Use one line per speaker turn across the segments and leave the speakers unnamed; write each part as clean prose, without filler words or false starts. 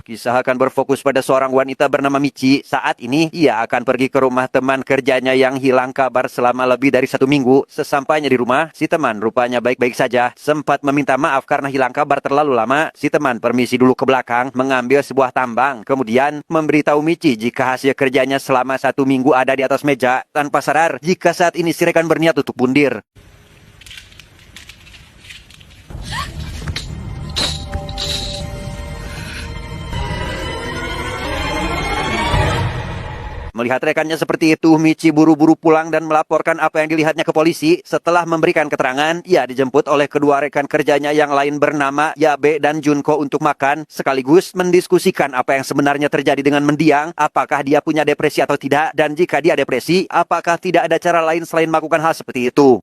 Kisah akan berfokus pada seorang wanita bernama Michi. Saat ini, ia akan pergi ke rumah teman kerjanya yang hilang kabar selama lebih dari 1 minggu. Sesampainya di rumah, si teman rupanya baik-baik saja. Sempat meminta maaf karena hilang kabar terlalu lama. Si teman permisi dulu ke belakang, mengambil sebuah tambang. Kemudian, memberitahu Michi jika hasil kerjanya selama 1 minggu ada di atas meja. Tanpa sadar, jika saat ini si rekan berniat untuk bundir. Melihat rekannya seperti itu, Michi buru-buru pulang dan melaporkan apa yang dilihatnya ke polisi. Setelah memberikan keterangan, ia dijemput oleh kedua rekan kerjanya yang lain bernama Yabe dan Junko untuk makan, sekaligus mendiskusikan apa yang sebenarnya terjadi dengan mendiang, apakah dia punya depresi atau tidak, dan jika dia depresi, apakah tidak ada cara lain selain melakukan hal seperti itu.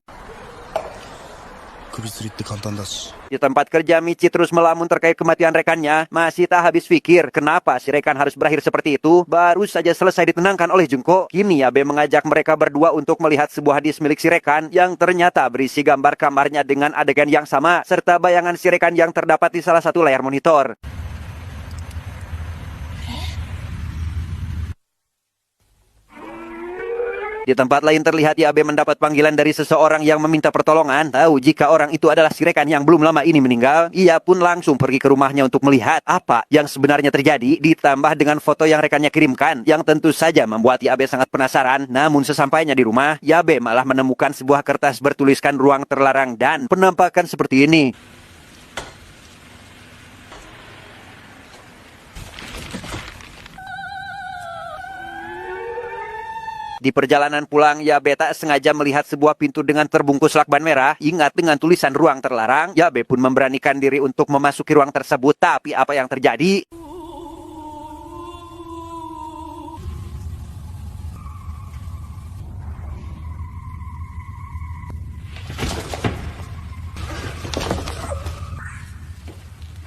Di tempat kerja, Michi terus melamun terkait kematian rekannya. Masih tak habis pikir kenapa si rekan harus berakhir seperti itu. Baru saja selesai ditenangkan oleh Junko. Kini Yabe mengajak mereka berdua untuk melihat sebuah disk milik si rekan yang ternyata berisi gambar kamarnya dengan adegan yang sama, serta bayangan si rekan yang terdapat di salah satu layar monitor. Di tempat lain terlihat Yabe mendapat panggilan dari seseorang yang meminta pertolongan. Tahu jika orang itu adalah si rekan yang belum lama ini meninggal, ia pun langsung pergi ke rumahnya untuk melihat apa yang sebenarnya terjadi, ditambah dengan foto yang rekannya kirimkan, yang tentu saja membuat Yabe sangat penasaran. Namun sesampainya di rumah, Yabe malah menemukan sebuah kertas bertuliskan ruang terlarang dan penampakan seperti ini. Di perjalanan pulang, Yabe tak sengaja melihat sebuah pintu dengan terbungkus lakban merah. Ingat dengan tulisan ruang terlarang, Yabe pun memberanikan diri untuk memasuki ruang tersebut. Tapi apa yang terjadi?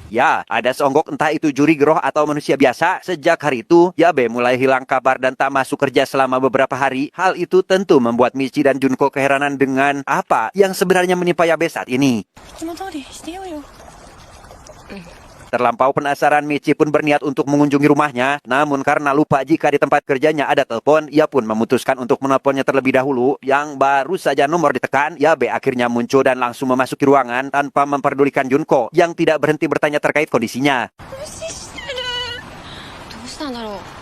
Ya, ada seonggok entah itu juri geroh atau manusia biasa. Sejak hari itu, Yabe mulai hilang kabar dan tak masuk kerja selama beberapa hari. Hal itu tentu membuat Michi dan Junko keheranan dengan apa yang sebenarnya menimpa Yabe saat ini. Terlampau penasaran, Michi pun berniat untuk mengunjungi rumahnya. Namun karena lupa jika di tempat kerjanya ada telepon, ia pun memutuskan untuk menelponnya terlebih dahulu. Yang baru saja nomor ditekan, Yabe akhirnya muncul dan langsung memasuki ruangan tanpa memperdulikan Junko yang tidak berhenti bertanya terkait kondisinya.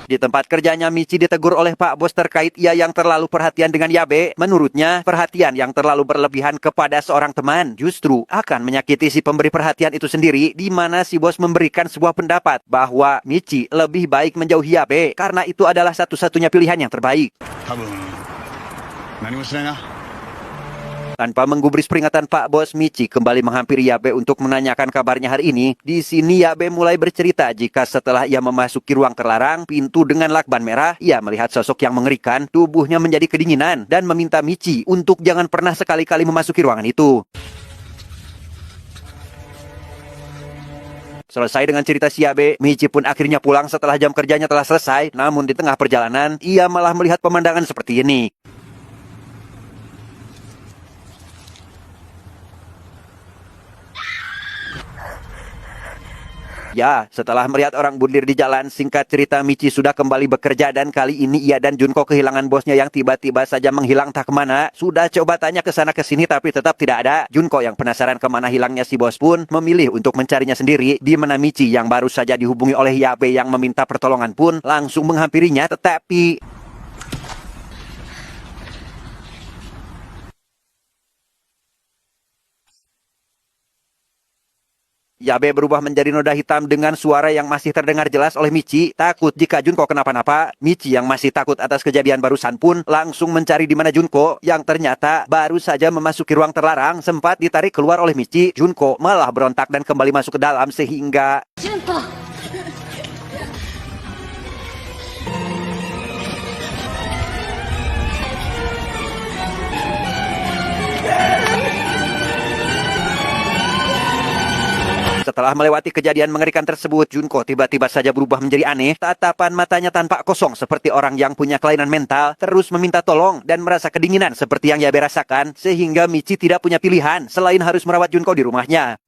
Di tempat kerjanya, Michi ditegur oleh Pak Bos terkait ia yang terlalu perhatian dengan Yabe. Menurutnya, perhatian yang terlalu berlebihan kepada seorang teman justru akan menyakiti si pemberi perhatian itu sendiri, di mana si bos memberikan sebuah pendapat bahwa Michi lebih baik menjauhi Yabe karena itu adalah satu-satunya pilihan yang terbaik. Tanpa menggubris peringatan Pak Bos, Michi kembali menghampiri Yabe untuk menanyakan kabarnya hari ini. Di sini Yabe mulai bercerita jika setelah ia memasuki ruang terlarang, pintu dengan lakban merah, ia melihat sosok yang mengerikan, tubuhnya menjadi kedinginan, dan meminta Michi untuk jangan pernah sekali-kali memasuki ruangan itu. Selesai dengan cerita si Yabe, Michi pun akhirnya pulang setelah jam kerjanya telah selesai. Namun di tengah perjalanan, ia malah melihat pemandangan seperti ini. Ya, setelah melihat orang bundir di jalan, singkat cerita Michi sudah kembali bekerja dan kali ini ia dan Junko kehilangan bosnya yang tiba-tiba saja menghilang tak kemana. Sudah coba tanya ke sana ke sini tapi tetap tidak ada. Junko yang penasaran kemana hilangnya si bos pun memilih untuk mencarinya sendiri, di mana Michi yang baru saja dihubungi oleh Yabe yang meminta pertolongan pun langsung menghampirinya, tetapi Yabe berubah menjadi noda hitam dengan suara yang masih terdengar jelas oleh Michi. Takut jika Junko kenapa-napa, Michi yang masih takut atas kejadian barusan pun langsung mencari di mana Junko yang ternyata baru saja memasuki ruang terlarang. Sempat ditarik keluar oleh Michi, Junko malah berontak dan kembali masuk ke dalam sehingga Junko. Setelah melewati kejadian mengerikan tersebut, Junko tiba-tiba saja berubah menjadi aneh. Tatapan matanya tampak kosong seperti orang yang punya kelainan mental, terus meminta tolong dan merasa kedinginan seperti yang Yabe rasakan, sehingga Michi tidak punya pilihan selain harus merawat Junko di rumahnya.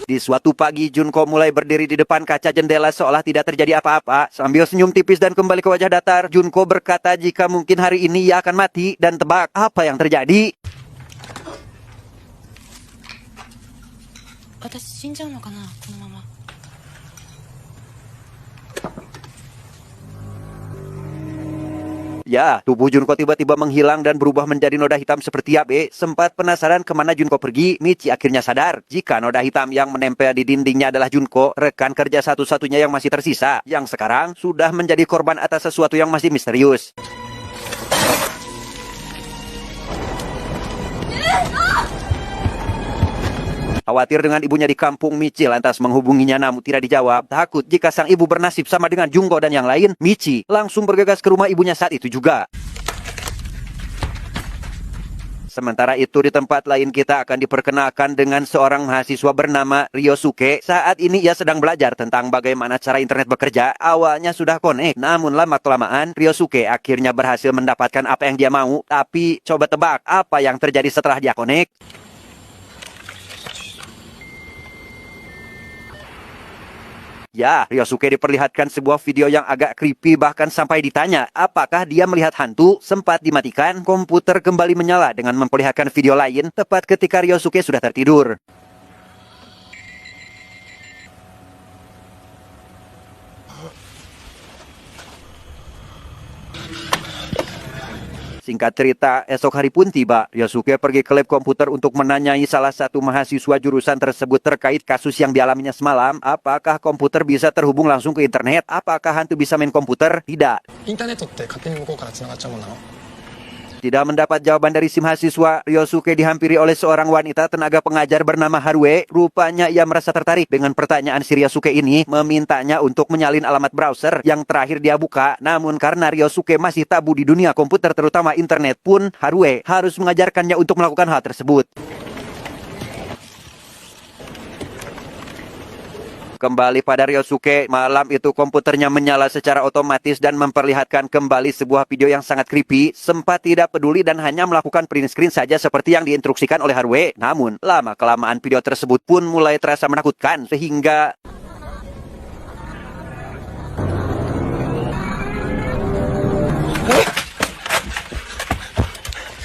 Di suatu pagi, Junko mulai berdiri di depan kaca jendela seolah tidak terjadi apa-apa. Sambil senyum tipis dan kembali ke wajah datar, Junko berkata jika mungkin hari ini ia akan mati dan tebak apa yang terjadi.
私死んじゃうのかなこのまま。
Ya, tubuh Junko tiba-tiba menghilang dan berubah menjadi noda hitam seperti Yabe. Sempat penasaran kemana Junko pergi, Michi akhirnya sadar jika noda hitam yang menempel di dindingnya adalah Junko, rekan kerja satu-satunya yang masih tersisa, yang sekarang sudah menjadi korban atas sesuatu yang masih misterius. Khawatir dengan ibunya di kampung, Michi lantas menghubunginya namun tidak dijawab. Takut jika sang ibu bernasib sama dengan Junko dan yang lain, Michi langsung bergegas ke rumah ibunya saat itu juga. Sementara itu di tempat lain kita akan diperkenalkan dengan seorang mahasiswa bernama Ryosuke. Saat ini ia sedang belajar tentang bagaimana cara internet bekerja. Awalnya sudah connect, namun lama-kelamaan Ryosuke akhirnya berhasil mendapatkan apa yang dia mau. Tapi coba tebak apa yang terjadi setelah dia connect? Ya, Ryosuke diperlihatkan sebuah video yang agak creepy bahkan sampai ditanya apakah dia melihat hantu. Sempat dimatikan, komputer kembali menyala dengan memperlihatkan video lain tepat ketika Ryosuke sudah tertidur. Singkat cerita, esok hari pun tiba. Ryosuke pergi ke lab komputer untuk menanyai salah satu mahasiswa jurusan tersebut terkait kasus yang dialaminya semalam. Apakah komputer bisa terhubung langsung ke internet? Apakah hantu bisa main komputer? Tidak. Tidak mendapat jawaban dari si mahasiswa, Ryosuke dihampiri oleh seorang wanita tenaga pengajar bernama Harue. Rupanya ia merasa tertarik dengan pertanyaan si Ryosuke ini, memintanya untuk menyalin alamat browser yang terakhir dia buka. Namun karena Ryosuke masih tabu di dunia komputer terutama internet pun, Harue harus mengajarkannya untuk melakukan hal tersebut. Kembali pada Ryosuke, malam itu komputernya menyala secara otomatis dan memperlihatkan kembali sebuah video yang sangat creepy. Sempat tidak peduli dan hanya melakukan print screen saja seperti yang diinstruksikan oleh Harue. Namun, lama-kelamaan video tersebut pun mulai terasa menakutkan sehingga...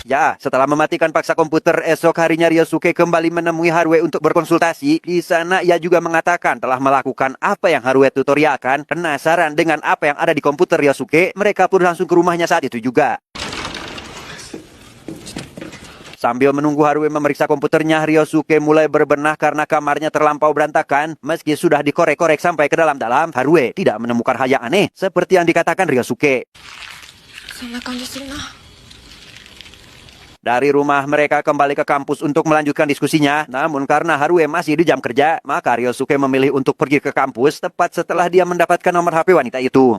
Ya, setelah mematikan paksa komputer, esok harinya Ryosuke kembali menemui Harue untuk berkonsultasi. Di sana ia juga mengatakan telah melakukan apa yang Harue tutorialkan. Penasaran dengan apa yang ada di komputer Ryosuke, mereka pun langsung ke rumahnya saat itu juga. Sambil menunggu Harue memeriksa komputernya, Ryosuke mulai berbenah karena kamarnya terlampau berantakan. Meski sudah dikorek-korek sampai ke dalam-dalam, Harue tidak menemukan hal yang aneh seperti yang dikatakan Ryosuke. Dari rumah mereka kembali ke kampus untuk melanjutkan diskusinya. Namun karena Harue masih di jam kerja, maka Ryosuke memilih untuk pergi ke kampus tepat setelah dia mendapatkan nomor HP wanita itu.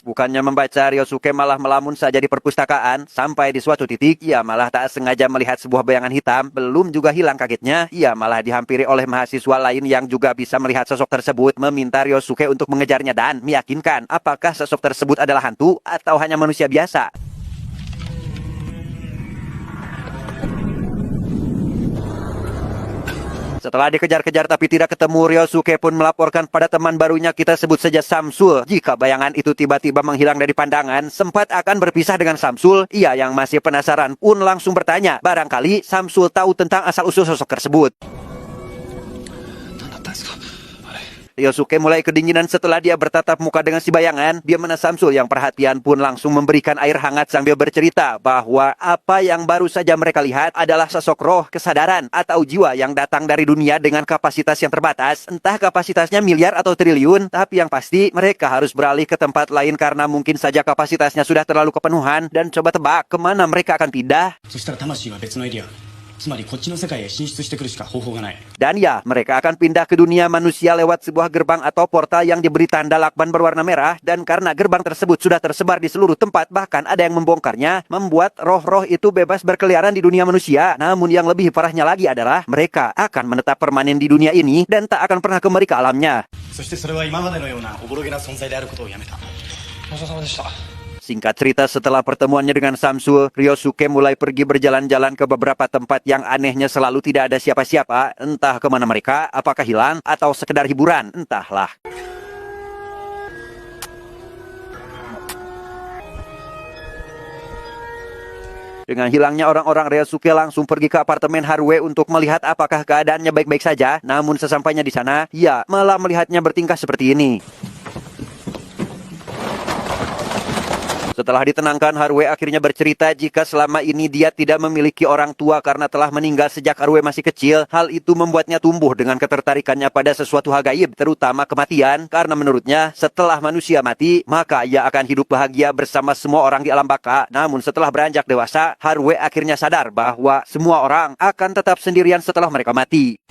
Bukannya membaca, Ryosuke malah melamun saja di perpustakaan. Sampai di suatu titik, ia malah tak sengaja melihat sebuah bayangan hitam. Belum juga hilang kagetnya, ia malah dihampiri oleh mahasiswa lain yang juga bisa melihat sosok tersebut. Meminta Ryosuke untuk mengejarnya dan meyakinkan apakah sosok tersebut adalah hantu atau hanya manusia biasa. Setelah dikejar-kejar tapi tidak ketemu, Ryosuke pun melaporkan pada teman barunya, kita sebut saja Samsul. Jika bayangan itu tiba-tiba menghilang dari pandangan, sempat akan berpisah dengan Samsul. Ia yang masih penasaran pun langsung bertanya, barangkali Samsul tahu tentang asal-usul sosok tersebut. Ryosuke mulai kedinginan setelah dia bertatap muka dengan si bayangan. Dia mana Samsul yang perhatian pun langsung memberikan air hangat sambil bercerita bahwa apa yang baru saja mereka lihat adalah sosok roh, kesadaran, atau jiwa yang datang dari dunia dengan kapasitas yang terbatas. Entah kapasitasnya miliar atau triliun, tapi yang pasti mereka harus beralih ke tempat lain karena mungkin saja kapasitasnya sudah terlalu kepenuhan. Dan coba tebak kemana mereka akan pindah. Dan ya, mereka akan pindah ke dunia manusia lewat sebuah gerbang atau portal yang diberi tanda lakban berwarna merah. Dan karena gerbang tersebut sudah tersebar di seluruh tempat, bahkan ada yang membongkarnya, membuat roh-roh itu bebas berkeliaran di dunia manusia. Namun yang lebih parahnya lagi adalah mereka akan menetap permanen di dunia ini dan tak akan pernah kembali ke alamnya. Singkat cerita, setelah pertemuannya dengan Samsul, Ryosuke mulai pergi berjalan-jalan ke beberapa tempat yang anehnya selalu tidak ada siapa-siapa, entah kemana mereka, apakah hilang, atau sekedar hiburan, entahlah. Dengan hilangnya orang-orang, Ryosuke langsung pergi ke apartemen Haruo untuk melihat apakah keadaannya baik-baik saja. Namun sesampainya di sana, ia malah melihatnya bertingkah seperti ini. Setelah ditenangkan, Haruo akhirnya bercerita jika selama ini dia tidak memiliki orang tua karena telah meninggal sejak Haruo masih kecil. Hal itu membuatnya tumbuh dengan ketertarikannya pada sesuatu hal gaib, terutama kematian. Karena menurutnya, setelah manusia mati, maka ia akan hidup bahagia bersama semua orang di alam baka. Namun setelah beranjak dewasa, Haruo akhirnya sadar bahwa semua orang akan tetap sendirian setelah mereka mati.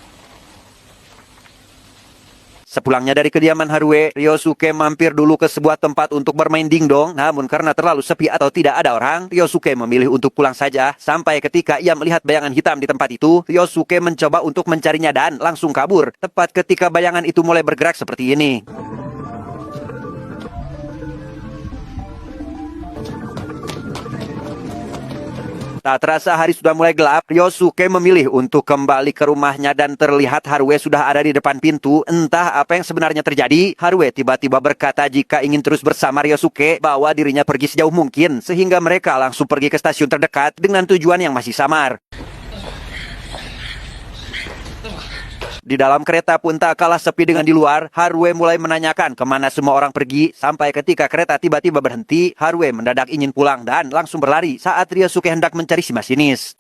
Sepulangnya dari kediaman Haruo, Ryosuke mampir dulu ke sebuah tempat untuk bermain dingdong. Namun karena terlalu sepi atau tidak ada orang, Ryosuke memilih untuk pulang saja. Sampai ketika ia melihat bayangan hitam di tempat itu, Ryosuke mencoba untuk mencarinya dan langsung kabur. Tepat ketika bayangan itu mulai bergerak seperti ini. Tak terasa hari sudah mulai gelap, Ryosuke memilih untuk kembali ke rumahnya dan terlihat Haruo sudah ada di depan pintu. Entah apa yang sebenarnya terjadi, Haruo tiba-tiba berkata jika ingin terus bersama Ryosuke, bawa dirinya pergi sejauh mungkin, sehingga mereka langsung pergi ke stasiun terdekat dengan tujuan yang masih samar. Di dalam kereta pun tak kalah sepi dengan di luar. Haruo mulai menanyakan kemana semua orang pergi. Sampai ketika kereta tiba-tiba berhenti, Haruo mendadak ingin pulang dan langsung berlari saat Ryosuke hendak mencari si masinis.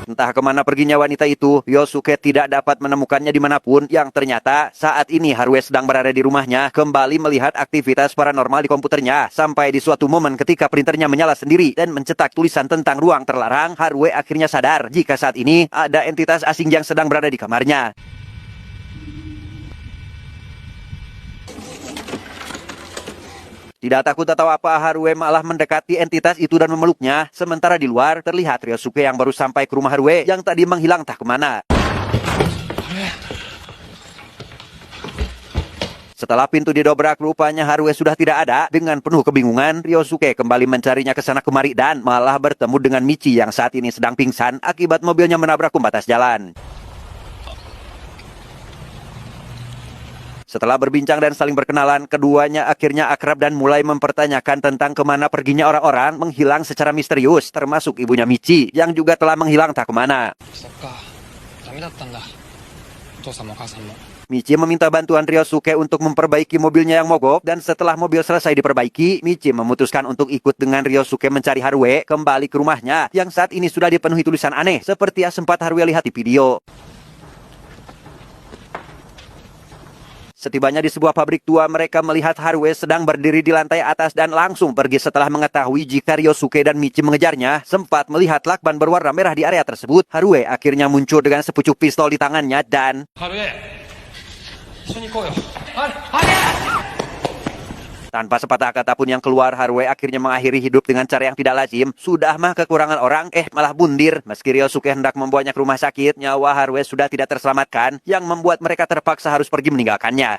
Entah kemana perginya wanita itu, Ryosuke tidak dapat menemukannya dimanapun. Yang ternyata saat ini Haruo sedang berada di rumahnya, kembali melihat aktivitas paranormal di komputernya. Sampai di suatu momen ketika printernya menyala sendiri dan mencetak tulisan tentang ruang terlarang, Haruo akhirnya sadar jika saat ini ada entitas asing yang sedang berada di kamarnya. Tidak takut atau apa, Haruo malah mendekati entitas itu dan memeluknya. Sementara di luar, terlihat Ryosuke yang baru sampai ke rumah Haruo yang tadi menghilang entah kemana. Setelah pintu didobrak, rupanya Haruo sudah tidak ada. Dengan penuh kebingungan, Ryosuke kembali mencarinya ke sana kemari dan malah bertemu dengan Michi yang saat ini sedang pingsan akibat mobilnya menabrak pembatas jalan. Setelah berbincang dan saling berkenalan, keduanya akhirnya akrab dan mulai mempertanyakan tentang kemana perginya orang-orang menghilang secara misterius, termasuk ibunya Michi yang juga telah menghilang tak kemana. Michi meminta bantuan Ryosuke untuk memperbaiki mobilnya yang mogok, dan setelah mobil selesai diperbaiki, Michi memutuskan untuk ikut dengan Ryosuke mencari Haruo kembali ke rumahnya yang saat ini sudah dipenuhi tulisan aneh seperti yang sempat Haruo lihat di video. Setibanya di sebuah pabrik tua, mereka melihat Haruo sedang berdiri di lantai atas dan langsung pergi setelah mengetahui jika Ryosuke dan Michi mengejarnya. Sempat melihat lakban berwarna merah di area tersebut, Haruo akhirnya muncul dengan sepucuk pistol di tangannya dan... Tanpa sepatah kata pun yang keluar, Haruo akhirnya mengakhiri hidup dengan cara yang tidak lazim. Sudah mah kekurangan orang, malah bundir. Meski Ryosuke hendak membawanya ke rumah sakit, nyawa Haruo sudah tidak terselamatkan, yang membuat mereka terpaksa harus pergi meninggalkannya.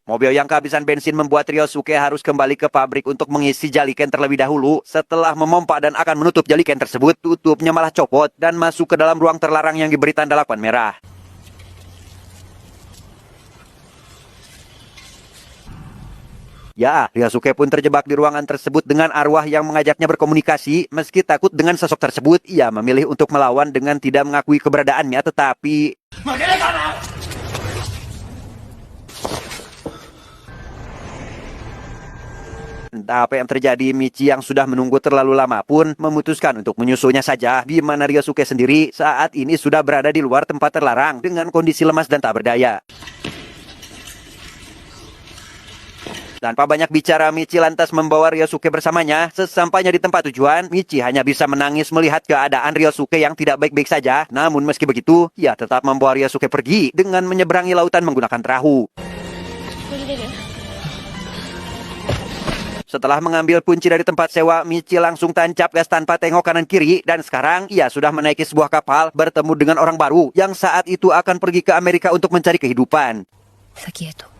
Mobil yang kehabisan bensin membuat Ryosuke harus kembali ke pabrik untuk mengisi jaliken terlebih dahulu. Setelah memompa dan akan menutup jaliken tersebut, tutupnya malah copot dan masuk ke dalam ruang terlarang yang diberi tanda lakban merah. Ya, Ryosuke pun terjebak di ruangan tersebut dengan arwah yang mengajaknya berkomunikasi. Meski takut dengan sosok tersebut, ia memilih untuk melawan dengan tidak mengakui keberadaannya, tetapi... Entah apa yang terjadi, Michi yang sudah menunggu terlalu lama pun memutuskan untuk menyusulnya saja, di mana Ryosuke sendiri saat ini sudah berada di luar tempat terlarang dengan kondisi lemas dan tak berdaya. Tanpa banyak bicara, Michi lantas membawa Ryosuke bersamanya. Sesampainya di tempat tujuan, Michi hanya bisa menangis melihat keadaan Ryosuke yang tidak baik-baik saja. Namun meski begitu, ia tetap membawa Ryosuke pergi dengan menyeberangi lautan menggunakan perahu. Setelah mengambil kunci dari tempat sewa, Michi langsung tancap gas tanpa tengok kanan kiri dan sekarang ia sudah menaiki sebuah kapal bertemu dengan orang baru yang saat itu akan pergi ke Amerika untuk mencari kehidupan.
先へと。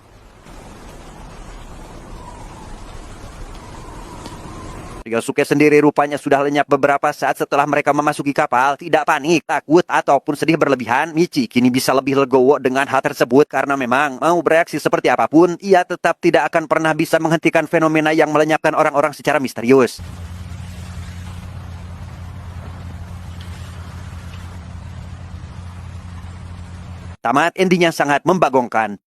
Ryosuke sendiri rupanya sudah lenyap beberapa saat setelah mereka memasuki kapal. Tidak panik, takut, ataupun sedih berlebihan, Michi kini bisa lebih legowo dengan hal tersebut karena memang mau bereaksi seperti apapun, ia tetap tidak akan pernah bisa menghentikan fenomena yang melenyapkan orang-orang secara misterius. Tamat, endingnya sangat membagongkan.